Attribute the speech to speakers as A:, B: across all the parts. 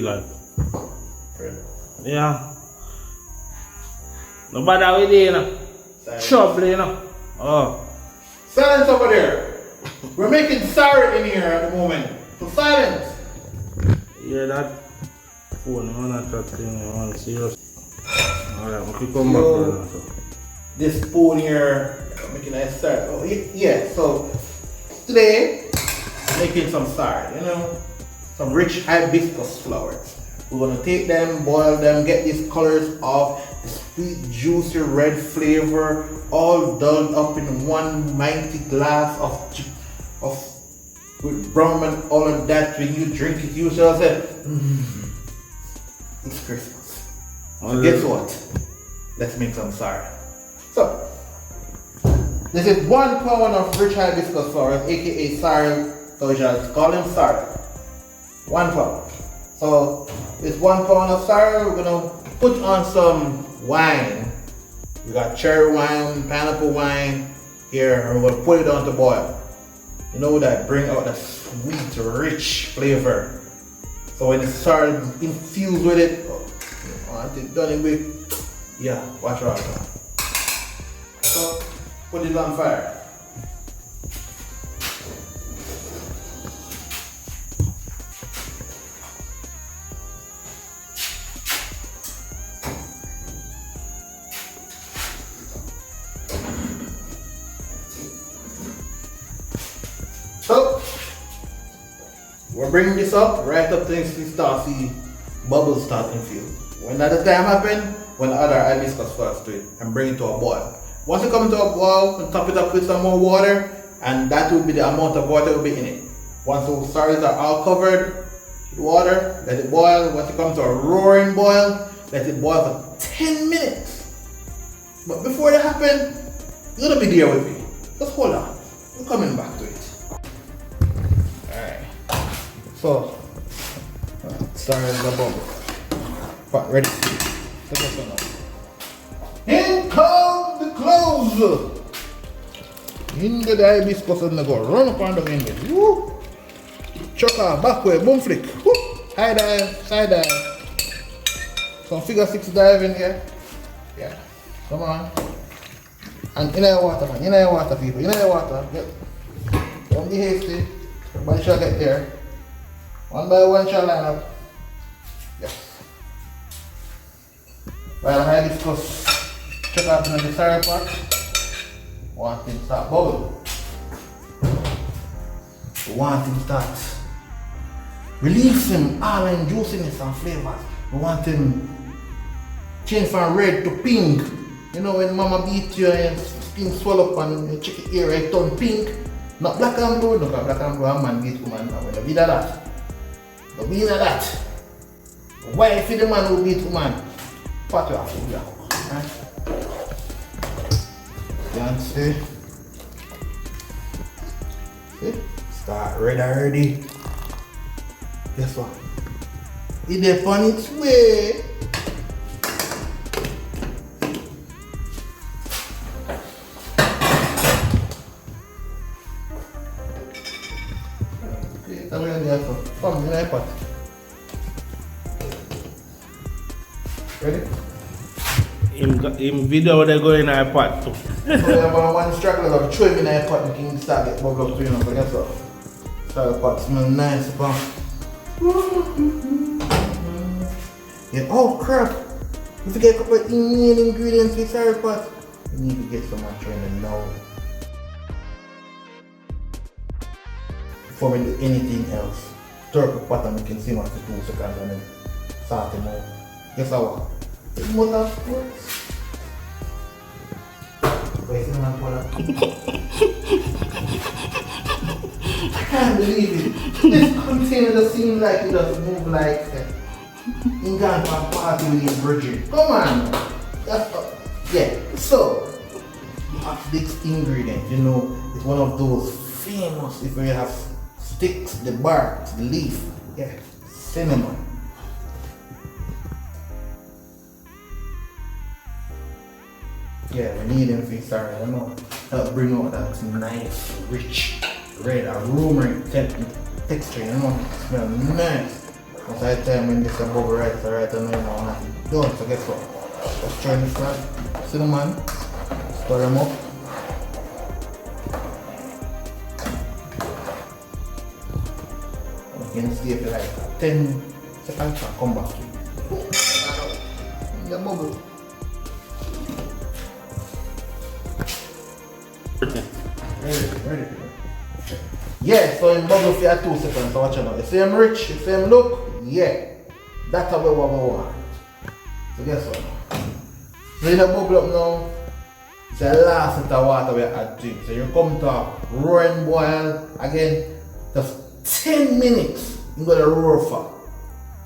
A: God. Yeah. No bother with it, you know. Trouble, you know. Oh.
B: Silence over there. We're making sorry in here at the moment. So silence.
A: Yeah, that phone, you want to talk thing, you want to serious. Alright, we can come back to that.
B: This spoon here, making a start. Oh, yeah, so today, making some sorry, you know, some rich hibiscus flowers. We're gonna take them, boil them, get these colors off, the sweet, juicy red flavor, all done up in one mighty glass of with rum and all of that. When you drink it, you shall say, it's Christmas. So guess what? Let's make some sorry. So, this is 1 pound of rich hibiscus flowers, aka sorrel, so we shall call them sorrel. 1 pound. So, this 1 pound of sorrel, we're gonna put on some wine. We got cherry wine, pineapple wine here, and we're gonna put it on to boil. You know that bring out the sweet, rich flavor. So when the sorrel infused with it, once it's done it with, yeah, watch out. So put it on fire. So we're bringing this up right up to you start see bubbles start to feel. When that time happen, when the other hibiscus flowers to it and bring it to a boil. Once it comes to a boil, we'll top it up with some more water, and that will be the amount of water will be in it. Once those sorrels are all covered with water, let it boil. Once it comes to a roaring boil, let it boil for 10 minutes. But before that happens, you're gonna be there with me. Just hold on. We're coming back to it. Alright. So, sorrels are bubble. But ready. Let's go now. In come the clothes. In the hibiscus and they go run up and down in there. Woo! Chuck off, back way, boom flick. Woo! High dive, side dive. Some figure 6 dive in here. Yeah. Come on. And in the water, man. In the water, people. In the water. Yep. Don't be hasty. Everybody shall get there. One by one shall line up. Yes. While the hibiscus check out in the sorrel pot, want him start bubble. We want him start releasing all the juiciness and flavors. We want him change from red to pink. You know when mama beat you and skin swell up and you check your ear, it turn pink. Not black and blue, no, black and blue, a man beat woman. No, we don't be that. Don't be that. Why if the man who beat woman? Pot you off, you right? You see? See? Start red already. Guess what? It's on its way. Okay, come here, there. Come in the pot. Ready?
A: In video they go in our pot too.
B: So you have one straggler of throw him in the pot and you can start get bubble up to you know, but guess what? Start the pot smell nice, but yeah, oh crap! You forget a couple of main ingredients with sorrel pot. You need to get someone training now. Before we do anything else. Stir up the pot and you can see what to do seconds and then start him out. Guess what? It's motorsports. Wait, man, pull up. I can't believe it. This container just seems like it doesn't move like in gone from party with his virgin. Come on. Yeah. So, this ingredient, you know, it's one of those famous, if you have sticks, the bark, the leaf. Yeah. Cinnamon. Yeah, we need them for sorry, you know. Help bring out that nice, rich, red, aroma texture, you know. It smells nice. Most of the time when this a bubble right, so right now you know nothing. Don't, so guess what? Just turn this flat, cinnamon, stir them up. You can see if you like 10 seconds and come back to it. The bubble. Ready. Yeah, so in bubble for 2 seconds, so watch out. You see him rich, you see him look? Yeah. That's what we want. So guess what? So in the bubble up now, it's the last bit of water we add to it. So you come to a roaring boil again, just 10 minutes, you're going to roar for.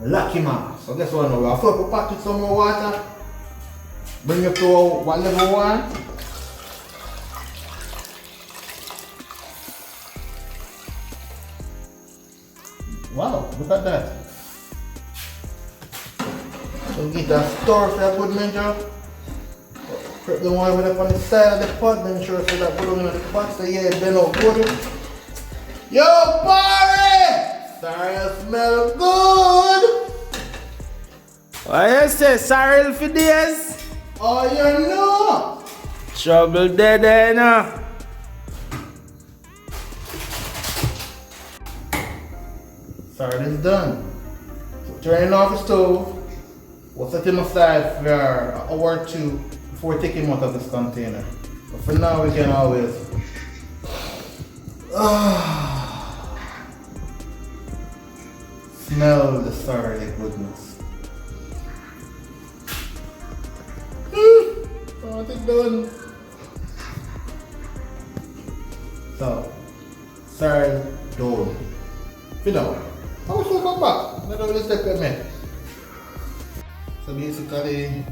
B: Lock him off. So guess what now? We have to pot with some more water, bring it to what level we want. Wow, look at that. So get that stir for a good measure. Prep the one with up on the side of the pot, make sure so that good in the pot so yeah, it bend out good. Yo, party! Sorry, I smell good.
A: What you say, Sorrel for days?
B: Oh, you know.
A: Trouble dead now.
B: Sorry, this is done. So turning off the stove. We'll set him aside for an hour or two before we take him out of this container. But for now, we can always smell the sorrel goodness. Oh, it's done. So, sorrel done. Fit out. How much will come back? Let us step in me. So basically,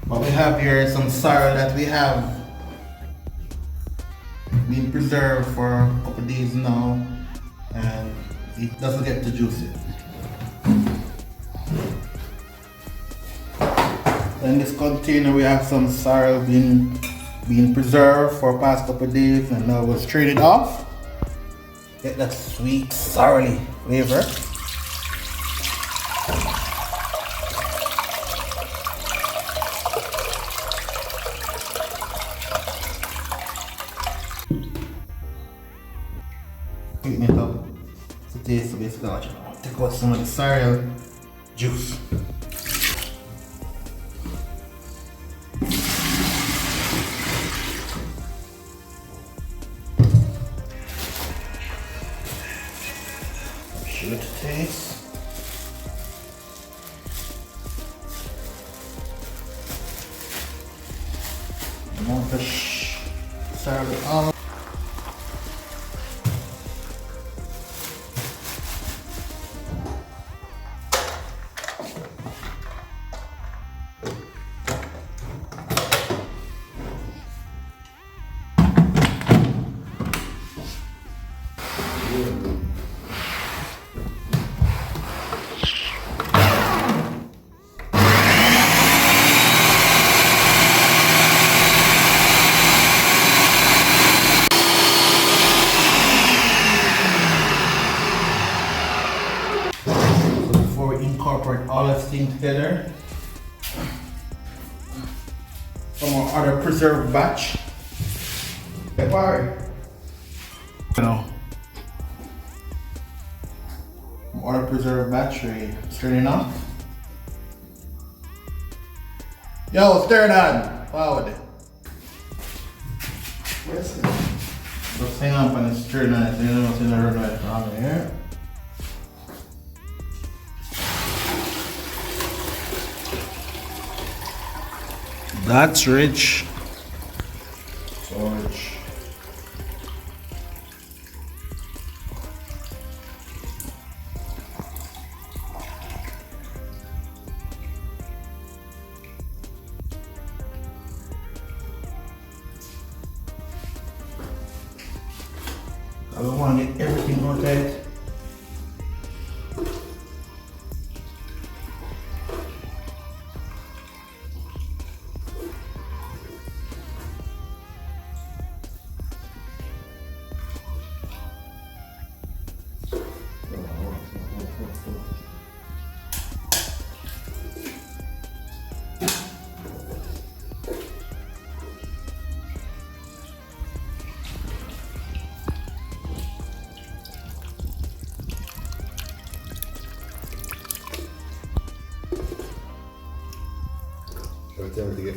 B: what we have here is some sorrel that we have been preserved for a couple days now, and it doesn't get too juicy. In this container we have some sorrel being preserved for the past couple days, and now we'll strain it off. Get that sweet sorrel flavor. Sweeten it up to taste. So basically, I'll take out some of the sorrel juice. Should taste. More fish sorrel on. Incorporate all this thing together from our other preserved batch. Pepper. You know. Other preserved batch, we straining off. Yo, stir it on. Forward. Where's it? Just hang up and stir it on. So you know what's in the run right from here.
A: That's rich.
B: So rich. I don't want to get everything out of it.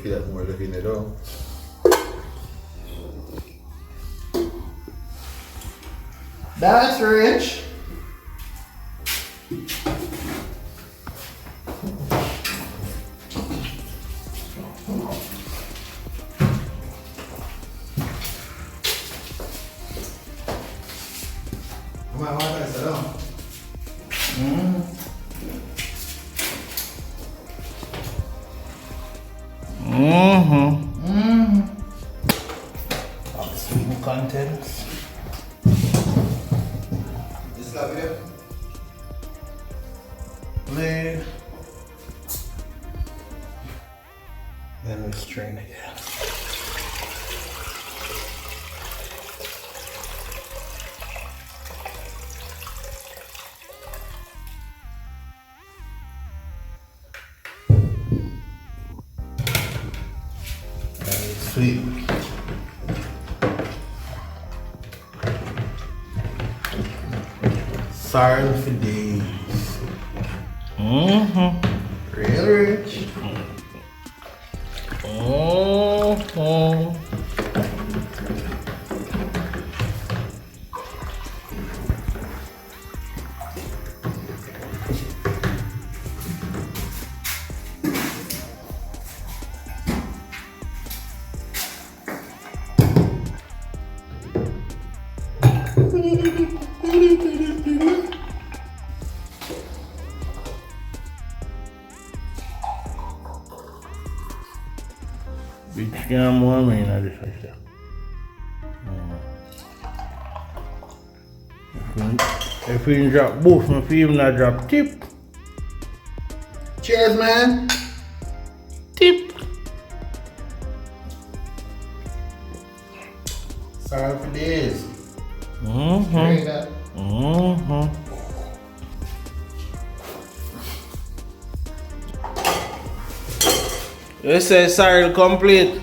B: feel that more looking it up. That's rich. Come on, what is it? Sweet contents. This love it. Lid. Then we strain again. Sweet. Sorrel for days. Real rich.
A: Big scam more man at this right there. If you drop both, if you even not drop tip.
B: Cheers, man.
A: Tip.
B: Sorrel for days.
A: Mm-hmm.
B: That.
A: You say sorrel complete.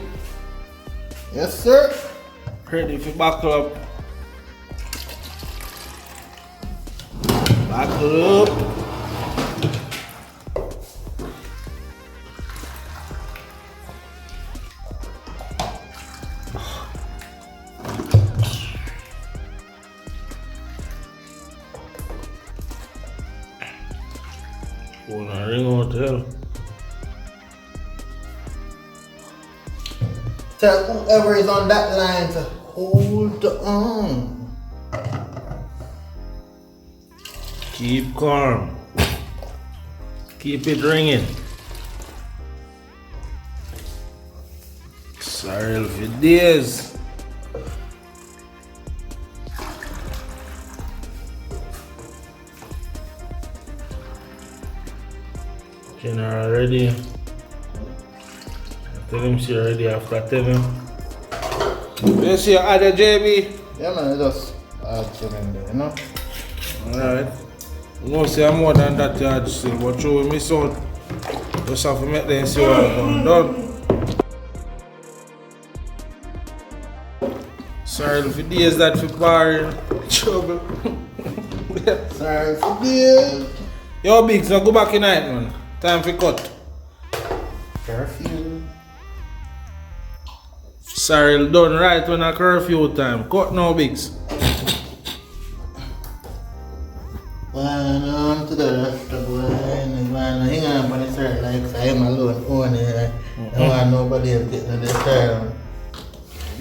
B: Yes, sir.
A: Ready for buckle up. Buckle up. Wanna ring hotel.
B: Tell whoever is on that line to hold on.
A: Keep calm. Keep it ringing. Sorrel for days. General ready. Tell him she ready after 10. You see your other JB?
B: Yeah, man, just add some in there, you know?
A: Alright. You know, say more than that yard still, but through we miss out. Just have to make them see what I'm done. Sorry for days that for bar trouble.
B: Sorry for days.
A: Yo, Big, so go back in night, man. Time for cut.
B: Curfew.
A: Sorry, done right when a curfew time. Cut now, Bigs.
B: Well, to the rest of the world, man, hang on, but it's like I'm alone, own it. I don't want nobody else getting the style.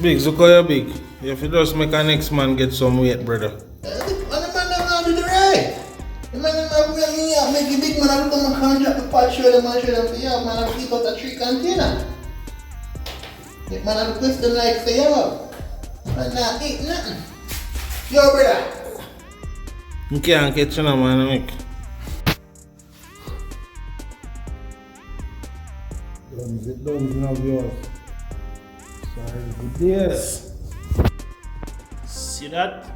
A: Big, so call you Big. If you just make a next man get some weight, brother.
B: The man don't do the right. The man don't bring me up, make a big man, I look at my contract, the pot show them, and show them, say, yo, man, I keep out a 3 container. The man, I request them like, say, yo, man, not eat nothing. Yo, brother.
A: You can't catch you now, man. Make. Don't have yours. Sorry for this. See that?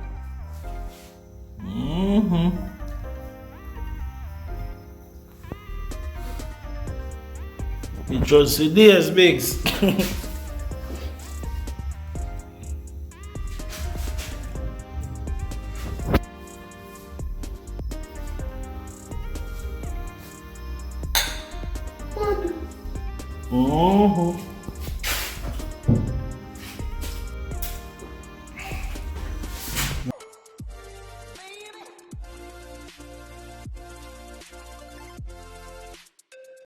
A: You just see this, Bigs.
B: What?